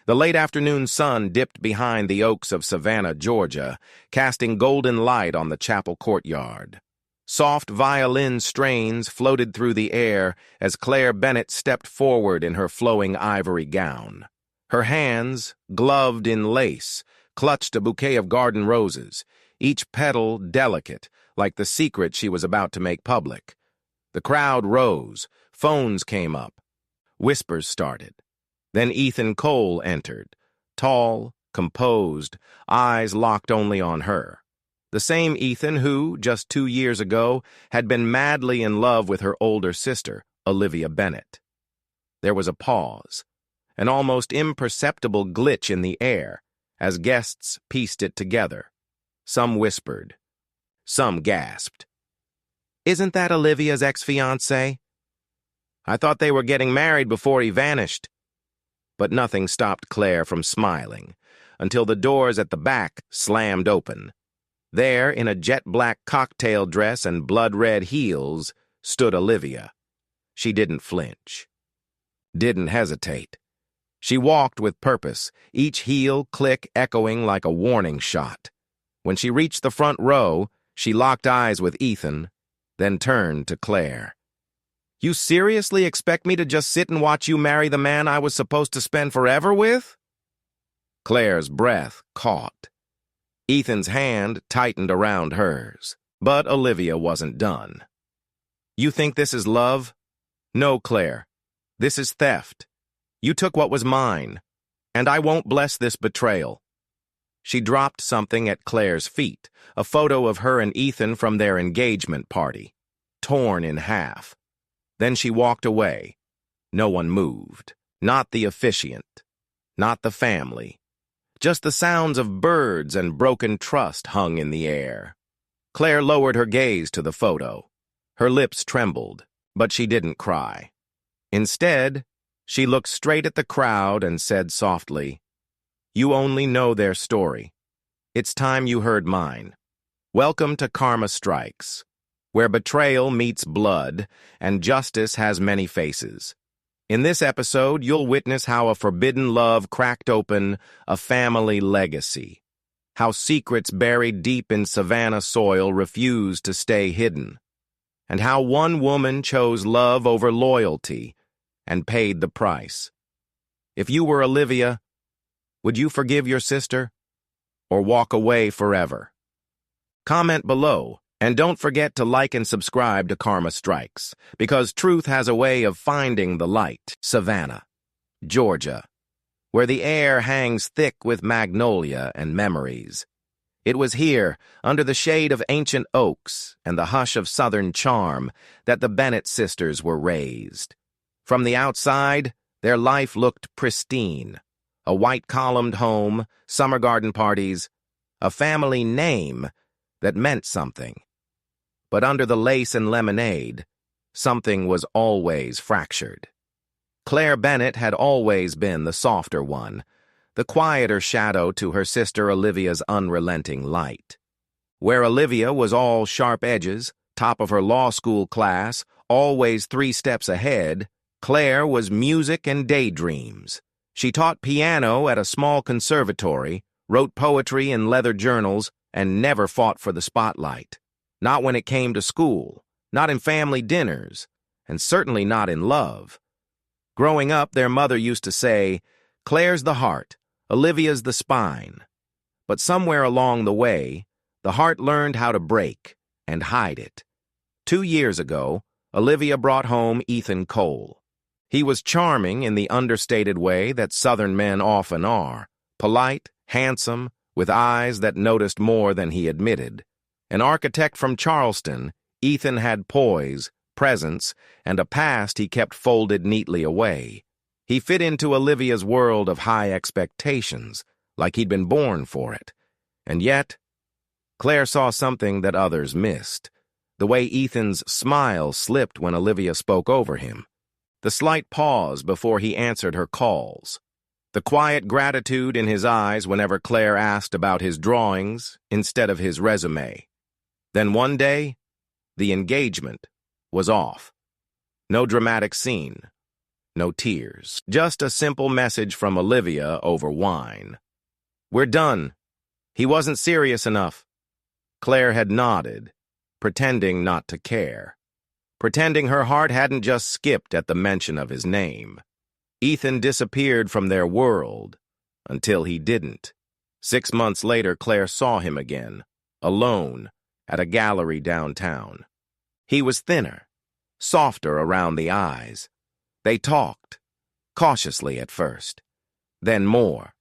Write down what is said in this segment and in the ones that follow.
The late afternoon sun dipped behind the oaks of Savannah, Georgia, casting golden light on the chapel courtyard. Soft violin strains floated through the air as Claire Bennett stepped forward in her flowing ivory gown. Her hands, gloved in lace, clutched a bouquet of garden roses, each petal delicate, like the secret she was about to make public. The crowd rose, phones came up. Whispers started. Then Ethan Cole entered, tall, composed, eyes locked only on her. The same Ethan who, just 2 years ago, had been madly in love with her older sister, Olivia Bennett. There was a pause, an almost imperceptible glitch in the air, as guests pieced it together. Some whispered. Some gasped. "Isn't that Olivia's ex-fiancé? I thought they were getting married before he vanished." But nothing stopped Claire from smiling, until the doors at the back slammed open. There, in a jet-black cocktail dress and blood-red heels, stood Olivia. She didn't flinch. Didn't hesitate. She walked with purpose, each heel click echoing like a warning shot. When she reached the front row, she locked eyes with Ethan, then turned to Claire. "You seriously expect me to just sit and watch you marry the man I was supposed to spend forever with?" Claire's breath caught. Ethan's hand tightened around hers, but Olivia wasn't done. "You think this is love? No, Claire. This is theft. You took what was mine, and I won't bless this betrayal." She dropped something at Claire's feet, a photo of her and Ethan from their engagement party, torn in half. Then she walked away. No one moved. Not the officiant. Not the family. Just the sounds of birds and broken trust hung in the air. Claire lowered her gaze to the photo. Her lips trembled, but she didn't cry. Instead, she looked straight at the crowd and said softly, "You only know their story. It's time you heard mine. Welcome to Karma Strikes, where betrayal meets blood and justice has many faces. In this episode, you'll witness how a forbidden love cracked open a family legacy, how secrets buried deep in Savannah soil refused to stay hidden, and how one woman chose love over loyalty and paid the price. If you were Olivia, would you forgive your sister or walk away forever? Comment below. And don't forget to like and subscribe to Karma Strikes, because truth has a way of finding the light. Savannah, Georgia, where the air hangs thick with magnolia and memories. It was here, under the shade of ancient oaks and the hush of southern charm, that the Bennett sisters were raised. From the outside, their life looked pristine. A white-columned home, summer garden parties, a family name that meant something. But under the lace and lemonade, something was always fractured. Claire Bennett had always been the softer one, the quieter shadow to her sister Olivia's unrelenting light. Where Olivia was all sharp edges, top of her law school class, always 3 steps ahead, Claire was music and daydreams. She taught piano at a small conservatory, wrote poetry in leather journals, and never fought for the spotlight. Not when it came to school, not in family dinners, and certainly not in love. Growing up, their mother used to say, "Claire's the heart, Olivia's the spine." But somewhere along the way, the heart learned how to break and hide it. 2 years ago, Olivia brought home Ethan Cole. He was charming in the understated way that Southern men often are, polite, handsome, with eyes that noticed more than he admitted. An architect from Charleston, Ethan had poise, presence, and a past he kept folded neatly away. He fit into Olivia's world of high expectations, like he'd been born for it. And yet, Claire saw something that others missed. The way Ethan's smile slipped when Olivia spoke over him. The slight pause before he answered her calls. The quiet gratitude in his eyes whenever Claire asked about his drawings instead of his resume. Then one day, the engagement was off. No dramatic scene. No tears. Just a simple message from Olivia over wine. "We're done. He wasn't serious enough." Claire had nodded, pretending not to care. Pretending her heart hadn't just skipped at the mention of his name. Ethan disappeared from their world until he didn't. 6 months later, Claire saw him again, alone, at a gallery downtown. He was thinner, softer around the eyes. They talked, cautiously at first, then more.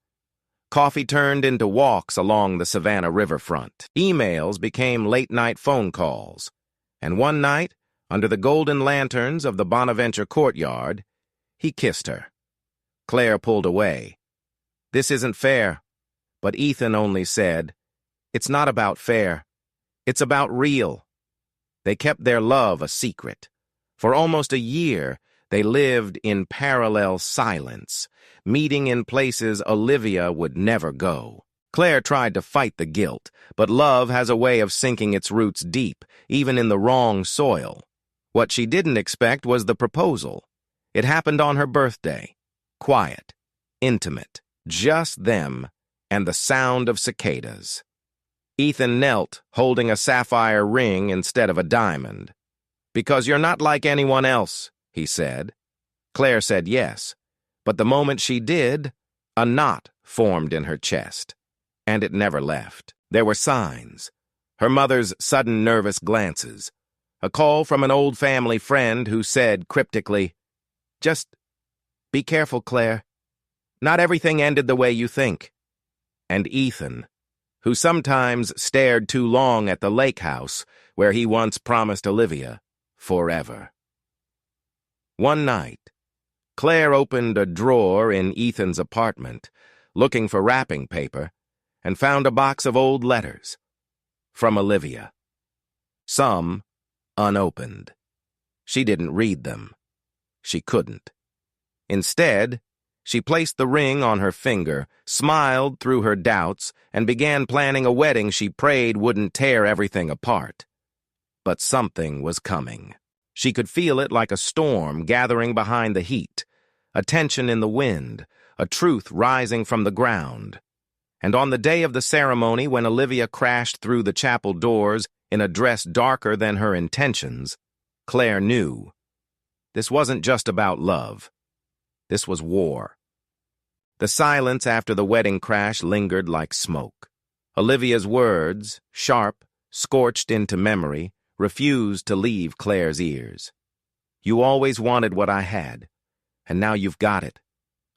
Coffee turned into walks along the Savannah riverfront. Emails became late-night phone calls. And one night, under the golden lanterns of the Bonaventure courtyard, he kissed her. Claire pulled away. "This isn't fair." But Ethan only said, "It's not about fair. It's about real." They kept their love a secret. For almost a year, they lived in parallel silence, meeting in places Olivia would never go. Claire tried to fight the guilt, but love has a way of sinking its roots deep, even in the wrong soil. What she didn't expect was the proposal. It happened on her birthday. Quiet, intimate, just them and the sound of cicadas. Ethan knelt, holding a sapphire ring instead of a diamond. "Because you're not like anyone else," he said. Claire said yes, but the moment she did, a knot formed in her chest, and it never left. There were signs. Her mother's sudden nervous glances. A call from an old family friend who said cryptically, "Just be careful, Claire. Not everything ended the way you think." And Ethan, who sometimes stared too long at the lake house where he once promised Olivia forever. One night, Claire opened a drawer in Ethan's apartment, looking for wrapping paper, and found a box of old letters from Olivia. Some unopened. She didn't read them. She couldn't. Instead, she placed the ring on her finger, smiled through her doubts, and began planning a wedding she prayed wouldn't tear everything apart. But something was coming. She could feel it like a storm gathering behind the heat, a tension in the wind, a truth rising from the ground. And on the day of the ceremony, when Olivia crashed through the chapel doors in a dress darker than her intentions, Claire knew. This wasn't just about love. This was war. The silence after the wedding crash lingered like smoke. Olivia's words, sharp, scorched into memory, refused to leave Claire's ears. "You always wanted what I had, and now you've got it.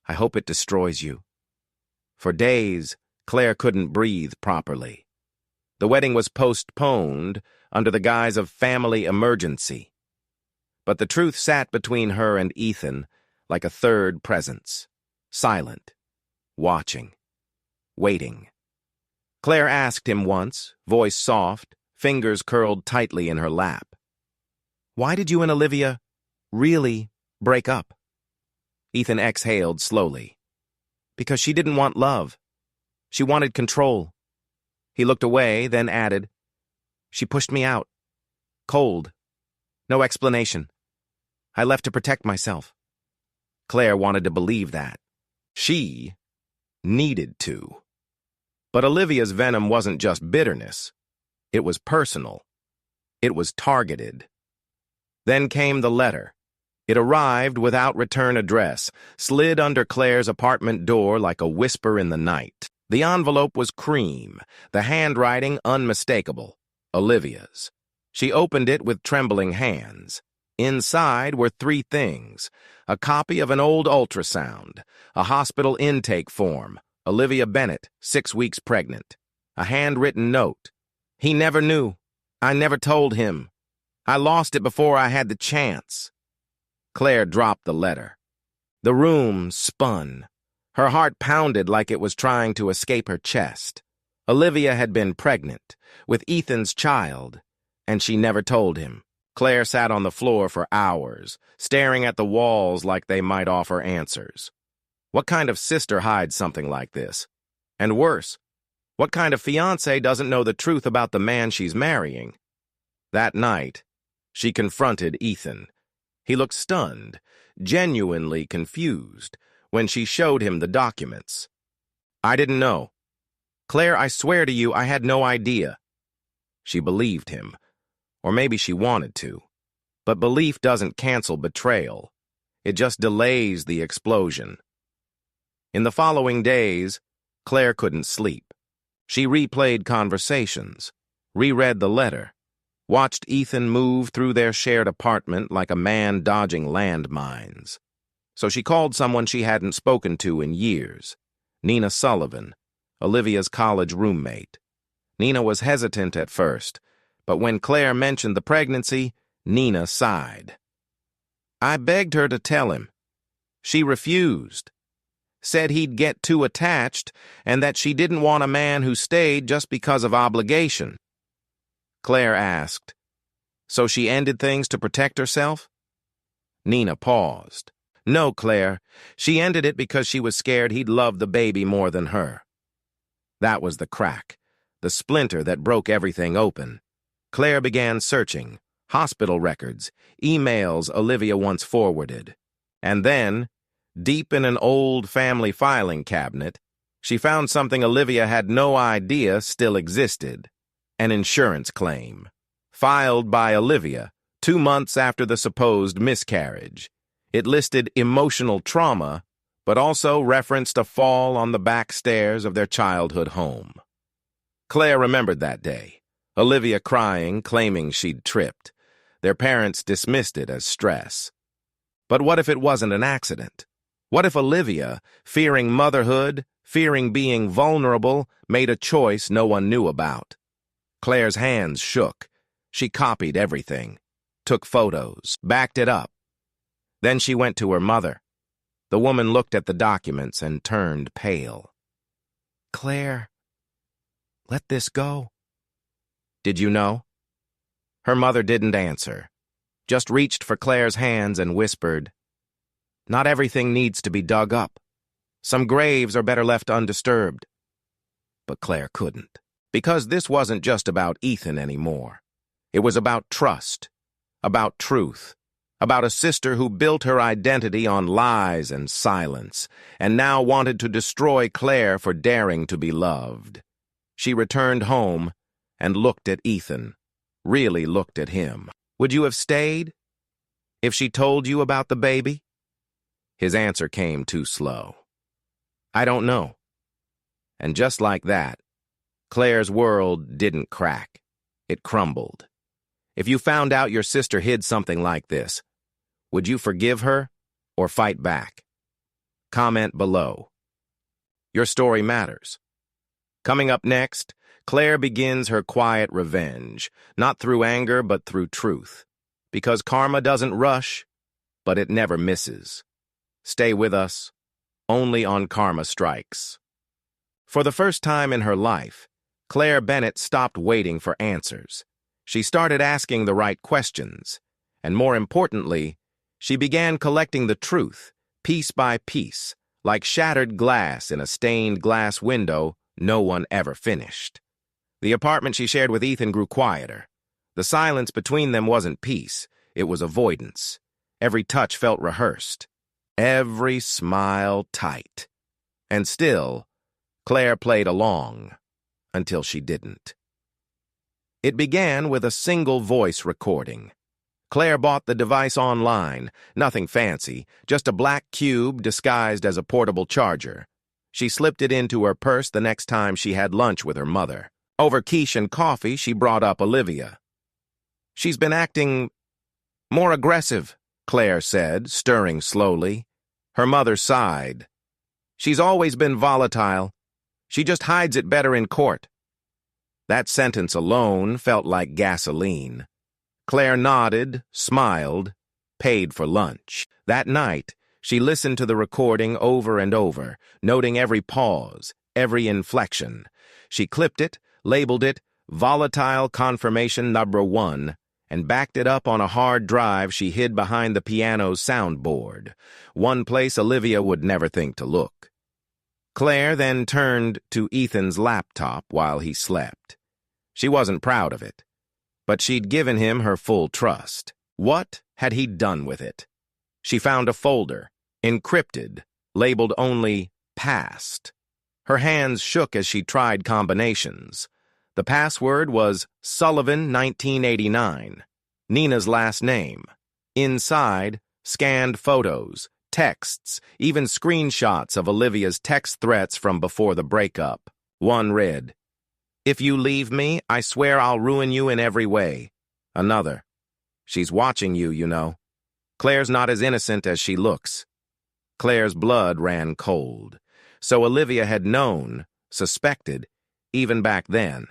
I hope it destroys you." For days, Claire couldn't breathe properly. The wedding was postponed under the guise of family emergency. But the truth sat between her and Ethan like a third presence, silent, watching, waiting. Claire asked him once, voice soft, fingers curled tightly in her lap, "Why did you and Olivia really break up?" Ethan exhaled slowly. "Because she didn't want love. She wanted control." He looked away, then added, "She pushed me out. Cold. No explanation. I left to protect myself." Claire wanted to believe that. She needed to. But Olivia's venom wasn't just bitterness. It was personal. It was targeted. Then came the letter. It arrived without return address, slid under Claire's apartment door like a whisper in the night. The envelope was cream, the handwriting unmistakable, Olivia's. She opened it with trembling hands. Inside were 3 things: a copy of an old ultrasound, a hospital intake form, Olivia Bennett, 6 weeks pregnant, a handwritten note. "He never knew. I never told him. I lost it before I had the chance." Claire dropped the letter. The room spun. Her heart pounded like it was trying to escape her chest. Olivia had been pregnant, with Ethan's child, and she never told him. Claire sat on the floor for hours, staring at the walls like they might offer answers. What kind of sister hides something like this? And worse, what kind of fiancé doesn't know the truth about the man she's marrying? That night, she confronted Ethan. He looked stunned, genuinely confused, when she showed him the documents. "I didn't know. Claire, I swear to you, I had no idea." She believed him, or maybe she wanted to. But belief doesn't cancel betrayal. It just delays the explosion. In the following days, Claire couldn't sleep. She replayed conversations, reread the letter, watched Ethan move through their shared apartment like a man dodging landmines. So she called someone she hadn't spoken to in years, Nina Sullivan, Olivia's college roommate. Nina was hesitant at first, but when Claire mentioned the pregnancy, Nina sighed. "I begged her to tell him. She refused. Said he'd get too attached and that she didn't want a man who stayed just because of obligation." Claire asked, "So she ended things to protect herself?" Nina paused. "No, Claire. She ended it because she was scared he'd love the baby more than her." That was the crack, the splinter that broke everything open. Claire began searching, hospital records, emails Olivia once forwarded. And then, deep in an old family filing cabinet, she found something Olivia had no idea still existed. An insurance claim, filed by Olivia 2 months after the supposed miscarriage. It listed emotional trauma, but also referenced a fall on the back stairs of their childhood home. Claire remembered that day, Olivia crying, claiming she'd tripped. Their parents dismissed it as stress. But what if it wasn't an accident? What if Olivia, fearing motherhood, fearing being vulnerable, made a choice no one knew about? Claire's hands shook. She copied everything, took photos, backed it up. Then she went to her mother. The woman looked at the documents and turned pale. "Claire, let this go." "Did you know?" Her mother didn't answer, just reached for Claire's hands and whispered, "Not everything needs to be dug up. Some graves are better left undisturbed." But Claire couldn't, because this wasn't just about Ethan anymore. It was about trust, about truth, about a sister who built her identity on lies and silence, and now wanted to destroy Claire for daring to be loved. She returned home and looked at Ethan, really looked at him. "Would you have stayed if she told you about the baby?" His answer came too slow. "I don't know." And just like that, Claire's world didn't crack. It crumbled. If you found out your sister hid something like this, would you forgive her or fight back? Comment below. Your story matters. Coming up next, Claire begins her quiet revenge, not through anger but through truth. Because karma doesn't rush, but it never misses. Stay with us, only on Karma Strikes. For the first time in her life, Claire Bennett stopped waiting for answers. She started asking the right questions, and more importantly, she began collecting the truth, piece by piece, like shattered glass in a stained glass window no one ever finished. The apartment she shared with Ethan grew quieter. The silence between them wasn't peace, it was avoidance. Every touch felt rehearsed, every smile tight. And still, Claire played along, until she didn't. It began with a single voice recording. Claire bought the device online, nothing fancy, just a black cube disguised as a portable charger. She slipped it into her purse the next time she had lunch with her mother. Over quiche and coffee, she brought up Olivia. "She's been acting more aggressive," Claire said, stirring slowly. Her mother sighed. "She's always been volatile. She just hides it better in court." That sentence alone felt like gasoline. Claire nodded, smiled, paid for lunch. That night, she listened to the recording over and over, noting every pause, every inflection. She clipped it, labeled it Volatile Confirmation Number 1, and backed it up on a hard drive she hid behind the piano's soundboard, one place Olivia would never think to look. Claire then turned to Ethan's laptop while he slept. She wasn't proud of it, but she'd given him her full trust. What had he done with it? She found a folder, encrypted, labeled only Past. Her hands shook as she tried combinations. The password was Sullivan 1989, Nina's last name. Inside, scanned photos, texts, even screenshots of Olivia's text threats from before the breakup. One read, "If you leave me, I swear I'll ruin you in every way." Another, "She's watching you, you know. Claire's not as innocent as she looks." Claire's blood ran cold. So Olivia had known, suspected, even back then.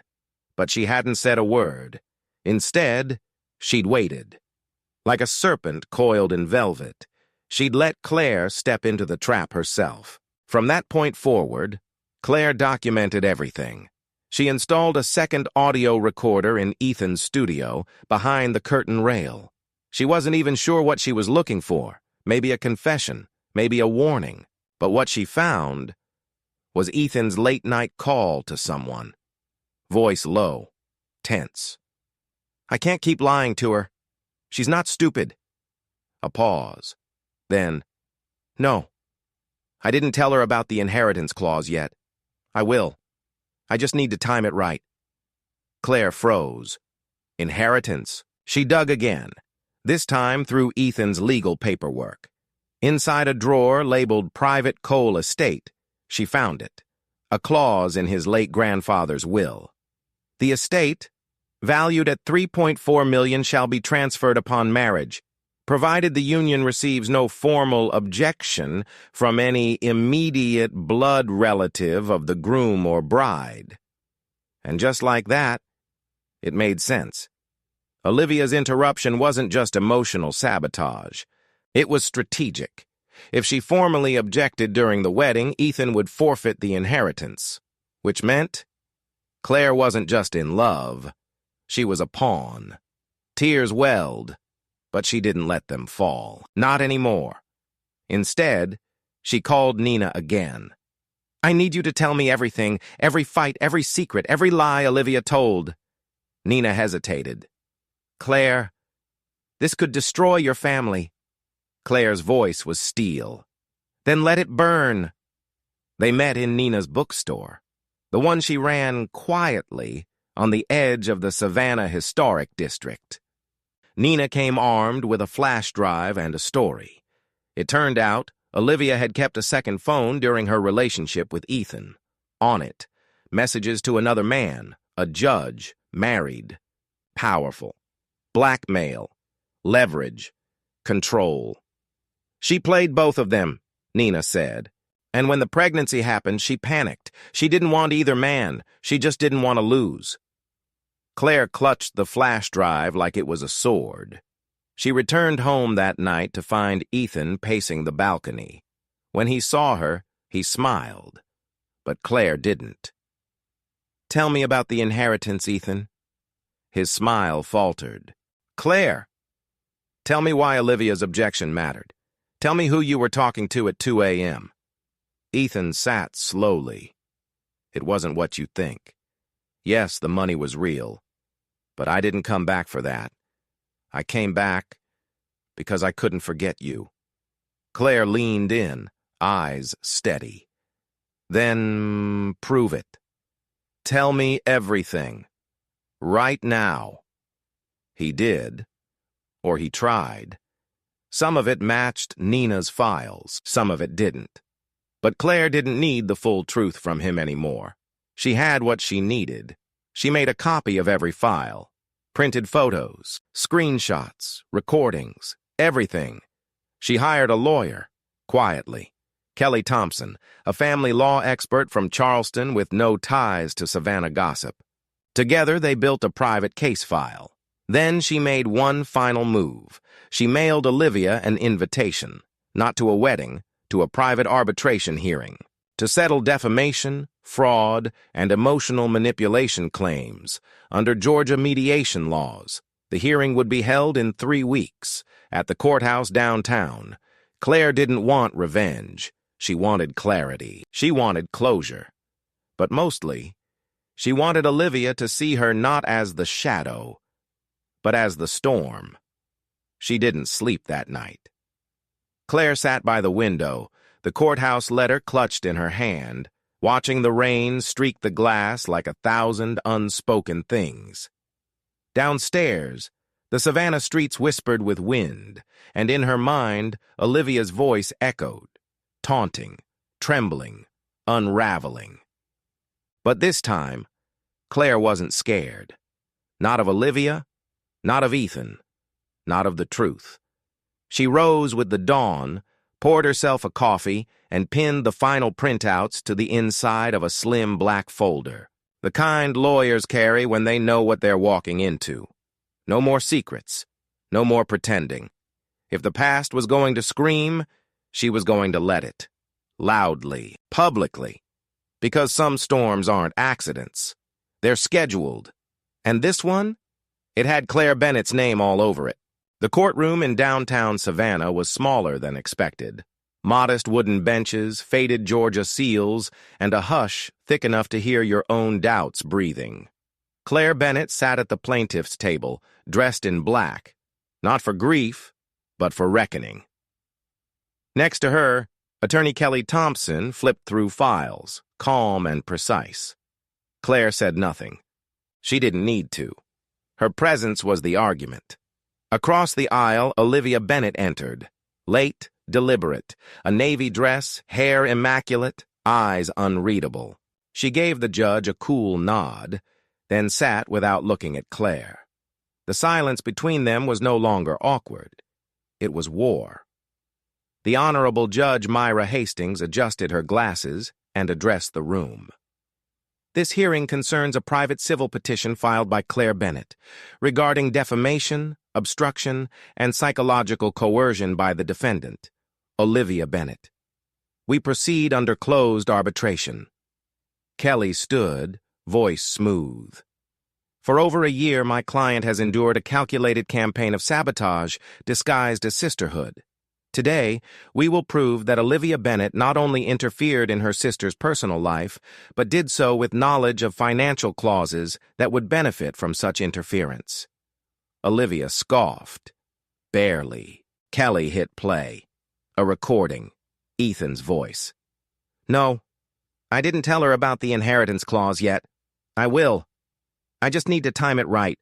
But she hadn't said a word. Instead, she'd waited. Like a serpent coiled in velvet, she'd let Claire step into the trap herself. From that point forward, Claire documented everything. She installed a second audio recorder in Ethan's studio behind the curtain rail. She wasn't even sure what she was looking for. Maybe a confession, maybe a warning. But what she found was Ethan's late-night call to someone. Voice low, tense. "I can't keep lying to her. She's not stupid." A pause. Then, "No, I didn't tell her about the inheritance clause yet. I will. I just need to time it right." Claire froze. Inheritance. She dug again, this time through Ethan's legal paperwork. Inside a drawer labeled Private Coal Estate, she found it, a clause in his late grandfather's will. The estate, valued at $3.4 million, shall be transferred upon marriage, provided the union receives no formal objection from any immediate blood relative of the groom or bride. And just like that, it made sense. Olivia's interruption wasn't just emotional sabotage. It was strategic. If she formally objected during the wedding, Ethan would forfeit the inheritance, which meant Claire wasn't just in love. She was a pawn. Tears welled, but she didn't let them fall. Not anymore. Instead, she called Nina again. "I need you to tell me everything, every fight, every secret, every lie Olivia told." Nina hesitated. "Claire, this could destroy your family." Claire's voice was steel. "Then let it burn." They met in Nina's bookstore, the one she ran quietly on the edge of the Savannah Historic District. Nina came armed with a flash drive and a story. It turned out Olivia had kept a second phone during her relationship with Ethan. On it, messages to another man, a judge, married, powerful, blackmail, leverage, control. She played both of them, Nina said. And when the pregnancy happened, she panicked. She didn't want either man. She just didn't want to lose. Claire clutched the flash drive like it was a sword. She returned home that night to find Ethan pacing the balcony. When he saw her, he smiled. But Claire didn't. "Tell me about the inheritance, Ethan." His smile faltered. "Claire, tell me why Olivia's objection mattered. Tell me who you were talking to at 2 a.m. Ethan sat slowly. "It wasn't what you think. Yes, the money was real. But I didn't come back for that. I came back because I couldn't forget you." Claire leaned in, eyes steady. "Then prove it. Tell me everything. Right now." He did, or he tried. Some of it matched Nina's files, some of it didn't. But Claire didn't need the full truth from him anymore. She had what she needed. She made a copy of every file, printed photos, screenshots, recordings, everything. She hired a lawyer, quietly, Kelly Thompson, a family law expert from Charleston with no ties to Savannah gossip. Together, they built a private case file. Then she made one final move. She mailed Olivia an invitation, not to a wedding, to a private arbitration hearing, to settle defamation, fraud, and emotional manipulation claims under Georgia mediation laws. The hearing would be held in 3 weeks at the courthouse downtown. Claire didn't want revenge. She wanted clarity. She wanted closure. But mostly, she wanted Olivia to see her not as the shadow, but as the storm. She didn't sleep that night. Claire sat by the window, the courthouse letter clutched in her hand, watching the rain streak the glass like 1,000 unspoken things. Downstairs, the Savannah streets whispered with wind, and in her mind, Olivia's voice echoed, taunting, trembling, unraveling. But this time, Claire wasn't scared. Not of Olivia, not of Ethan, not of the truth. She rose with the dawn, poured herself a coffee, and pinned the final printouts to the inside of a slim black folder, the kind lawyers carry when they know what they're walking into. No more secrets, no more pretending. If the past was going to scream, she was going to let it. Loudly, publicly. Because some storms aren't accidents. They're scheduled. And this one? It had Claire Bennett's name all over it. The courtroom in downtown Savannah was smaller than expected. Modest wooden benches, faded Georgia seals, and a hush thick enough to hear your own doubts breathing. Claire Bennett sat at the plaintiff's table, dressed in black, not for grief, but for reckoning. Next to her, Attorney Kelly Thompson flipped through files, calm and precise. Claire said nothing. She didn't need to. Her presence was the argument. Across the aisle, Olivia Bennett entered, late, deliberate, a navy dress, hair immaculate, eyes unreadable. She gave the judge a cool nod, then sat without looking at Claire. The silence between them was no longer awkward. It was war. The Honorable Judge Myra Hastings adjusted her glasses and addressed the room. This hearing concerns a private civil petition filed by Claire Bennett regarding defamation, obstruction, and psychological coercion by the defendant, Olivia Bennett. We proceed under closed arbitration. Kelly stood, voice smooth. For over a year, my client has endured a calculated campaign of sabotage disguised as sisterhood. Today, we will prove that Olivia Bennett not only interfered in her sister's personal life, but did so with knowledge of financial clauses that would benefit from such interference. Olivia scoffed. Barely. Kelly hit play. A recording. Ethan's voice. No, I didn't tell her about the inheritance clause yet. I will. I just need to time it right.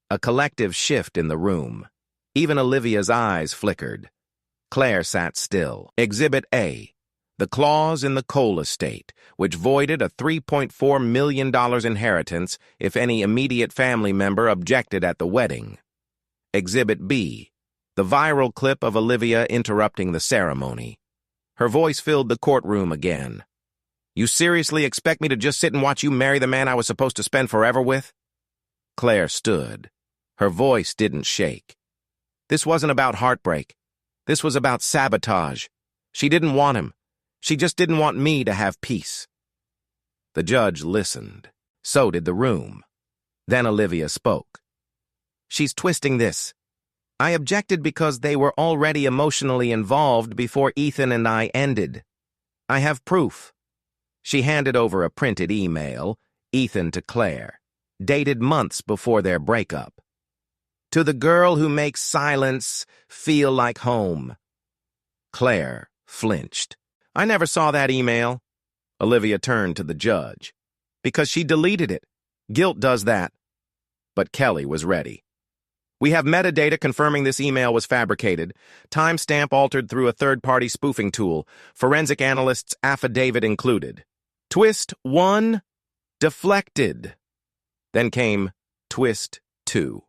A collective shift in the room. Even Olivia's eyes flickered. Claire sat still. Exhibit A. The clause in the Cole estate, which voided a $3.4 million inheritance if any immediate family member objected at the wedding. Exhibit B. The viral clip of Olivia interrupting the ceremony. Her voice filled the courtroom again. You seriously expect me to just sit and watch you marry the man I was supposed to spend forever with? Claire stood. Her voice didn't shake. This wasn't about heartbreak. This was about sabotage. She didn't want him. She just didn't want me to have peace. The judge listened. So did the room. Then Olivia spoke. She's twisting this. I objected because they were already emotionally involved before Ethan and I ended. I have proof. She handed over a printed email, Ethan to Claire, dated months before their breakup. To the girl who makes silence feel like home. Claire flinched. I never saw that email. Olivia turned to the judge. Because she deleted it. Guilt does that. But Kelly was ready. We have metadata confirming this email was fabricated, timestamp altered through a third-party spoofing tool, forensic analyst's affidavit included. Twist 1, deflected. Then came twist 2.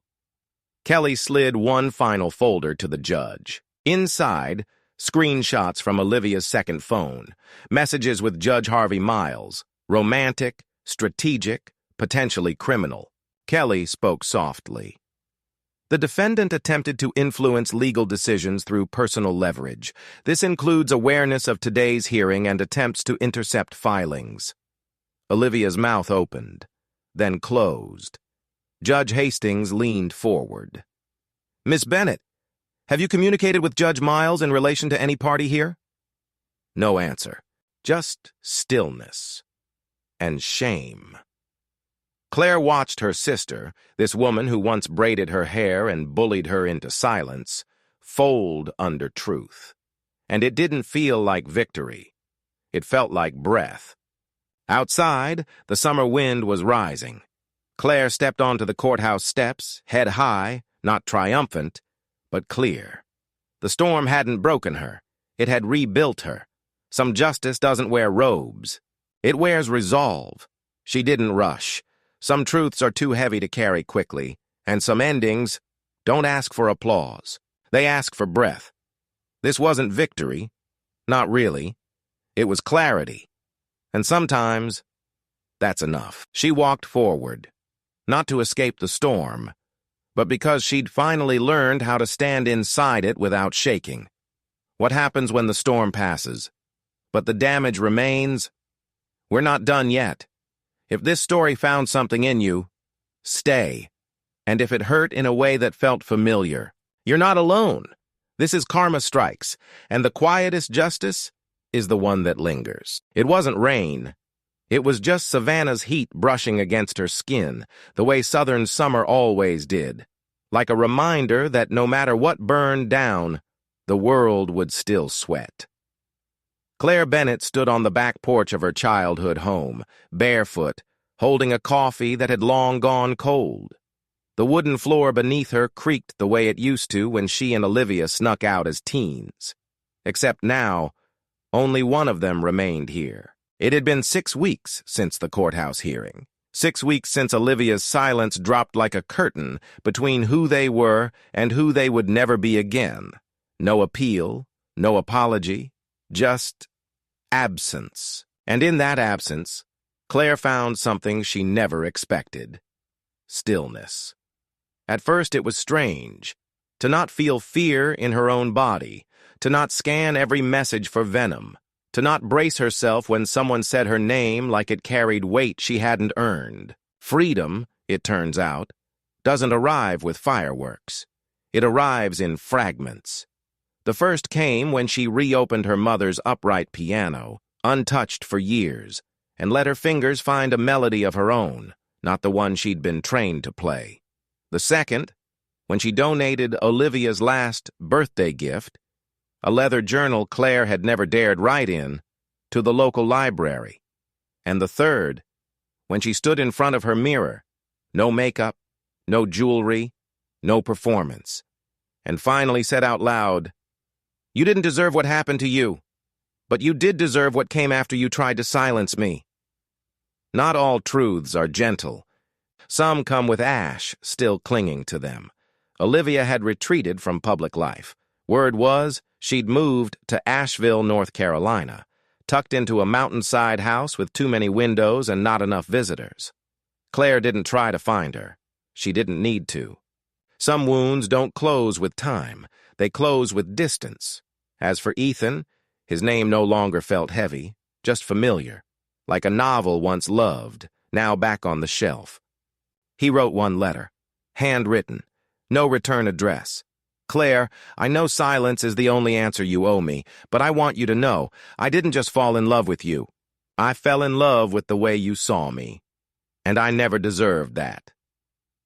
Kelly slid one final folder to the judge. Inside, screenshots from Olivia's second phone, messages with Judge Harvey Miles, romantic, strategic, potentially criminal. Kelly spoke softly. The defendant attempted to influence legal decisions through personal leverage. This includes awareness of today's hearing and attempts to intercept filings. Olivia's mouth opened, then closed. Judge Hastings leaned forward. Miss Bennett, have you communicated with Judge Miles in relation to any party here? No answer. Just stillness. And shame. Claire watched her sister, this woman who once braided her hair and bullied her into silence, fold under truth. And it didn't feel like victory. It felt like breath. Outside, the summer wind was rising. Claire stepped onto the courthouse steps, head high, not triumphant, but clear. The storm hadn't broken her. It had rebuilt her. Some justice doesn't wear robes. It wears resolve. She didn't rush. Some truths are too heavy to carry quickly, and some endings don't ask for applause. They ask for breath. This wasn't victory. Not really. It was clarity. And sometimes, that's enough. She walked forward, not to escape the storm, but because she'd finally learned how to stand inside it without shaking. What happens when the storm passes? But the damage remains? We're not done yet. If this story found something in you, stay. And if it hurt in a way that felt familiar, you're not alone. This is Karma Strikes, and the quietest justice is the one that lingers. It wasn't rain. It was just Savannah's heat brushing against her skin, the way southern summer always did, like a reminder that no matter what burned down, the world would still sweat. Claire Bennett stood on the back porch of her childhood home, barefoot, holding a coffee that had long gone cold. The wooden floor beneath her creaked the way it used to when she and Olivia snuck out as teens. Except now, only one of them remained here. It had been 6 weeks since the courthouse hearing. 6 weeks since Olivia's silence dropped like a curtain between who they were and who they would never be again. No appeal, no apology, just absence. And in that absence, Claire found something she never expected. Stillness. At first it was strange, to not feel fear in her own body, to not scan every message for venom, to not brace herself when someone said her name like it carried weight she hadn't earned. Freedom, it turns out, doesn't arrive with fireworks. It arrives in fragments. The first came when she reopened her mother's upright piano, untouched for years, and let her fingers find a melody of her own, not the one she'd been trained to play. The second, when she donated Olivia's last birthday gift, a leather journal Claire had never dared write in, to the local library. And the third, when she stood in front of her mirror, no makeup, no jewelry, no performance, and finally said out loud, "You didn't deserve what happened to you, but you did deserve what came after you tried to silence me." Not all truths are gentle. Some come with ash still clinging to them. Olivia had retreated from public life. Word was she'd moved to Asheville, North Carolina, tucked into a mountainside house with too many windows and not enough visitors. Claire didn't try to find her. She didn't need to. Some wounds don't close with time. They close with distance. As for Ethan, his name no longer felt heavy, just familiar, like a novel once loved, now back on the shelf. He wrote one letter, handwritten, no return address. "Claire, I know silence is the only answer you owe me, but I want you to know I didn't just fall in love with you. I fell in love with the way you saw me. And I never deserved that."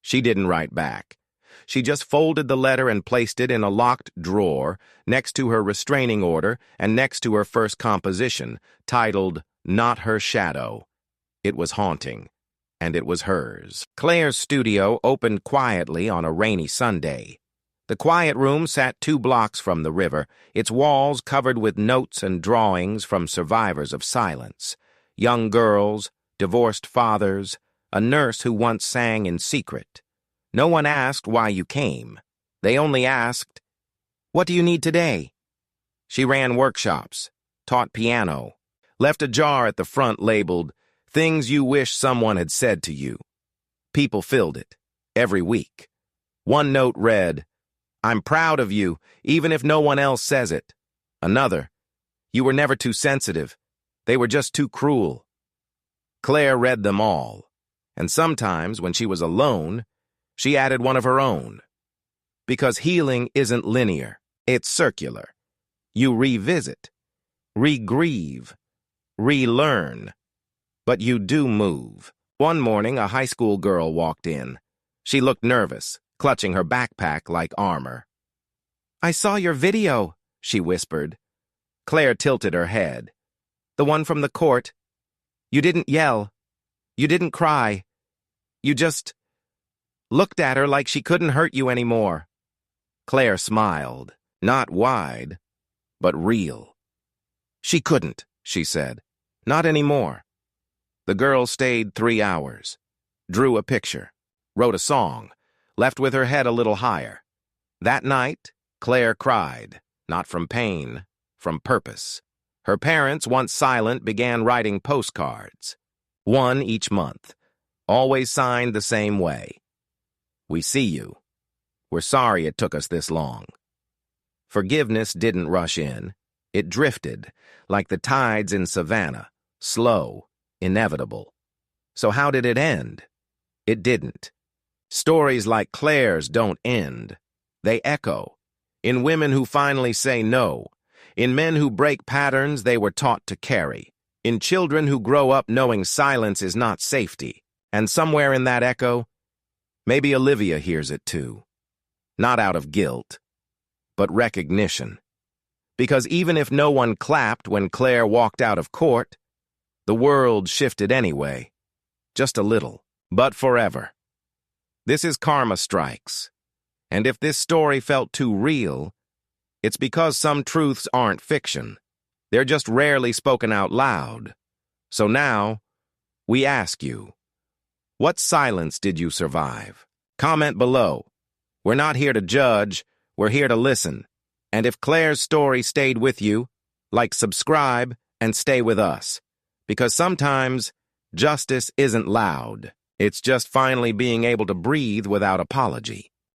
She didn't write back. She just folded the letter and placed it in a locked drawer next to her restraining order and next to her first composition, titled Not Her Shadow. It was haunting, and it was hers. Claire's studio opened quietly on a rainy Sunday. The quiet room sat 2 blocks from the river, its walls covered with notes and drawings from survivors of silence. Young girls, divorced fathers, a nurse who once sang in secret. No one asked why you came. They only asked, "What do you need today?" She ran workshops, taught piano, left a jar at the front labeled, "Things you wish someone had said to you." People filled it, every week. One note read, "I'm proud of you, even if no one else says it." Another, "You were never too sensitive. They were just too cruel." Claire read them all, and sometimes, when she was alone, she added one of her own. Because healing isn't linear, it's circular. You revisit, re-grieve, relearn, but you do move. One morning, a high school girl walked in. She looked nervous, clutching her backpack like armor. "I saw your video," she whispered. Claire tilted her head. "The one from the court. You didn't yell. You didn't cry. You just looked at her like she couldn't hurt you anymore." Claire smiled, not wide, but real. "She couldn't," she said. "Not anymore." The girl stayed 3 hours, drew a picture, wrote a song, left with her head a little higher. That night, Claire cried, not from pain, from purpose. Her parents, once silent, began writing postcards, one each month, always signed the same way. "We see you. We're sorry it took us this long." Forgiveness didn't rush in. It drifted, like the tides in Savannah, slow, inevitable. So how did it end? It didn't. Stories like Claire's don't end. They echo. In women who finally say no. In men who break patterns they were taught to carry. In children who grow up knowing silence is not safety. And somewhere in that echo, maybe Olivia hears it too. Not out of guilt, but recognition. Because even if no one clapped when Claire walked out of court, the world shifted anyway. Just a little, but forever. This is Karma Strikes. And if this story felt too real, it's because some truths aren't fiction. They're just rarely spoken out loud. So now, we ask you, what silence did you survive? Comment below. We're not here to judge, we're here to listen. And if Claire's story stayed with you, like, subscribe, and stay with us. Because sometimes, justice isn't loud. It's just finally being able to breathe without apology.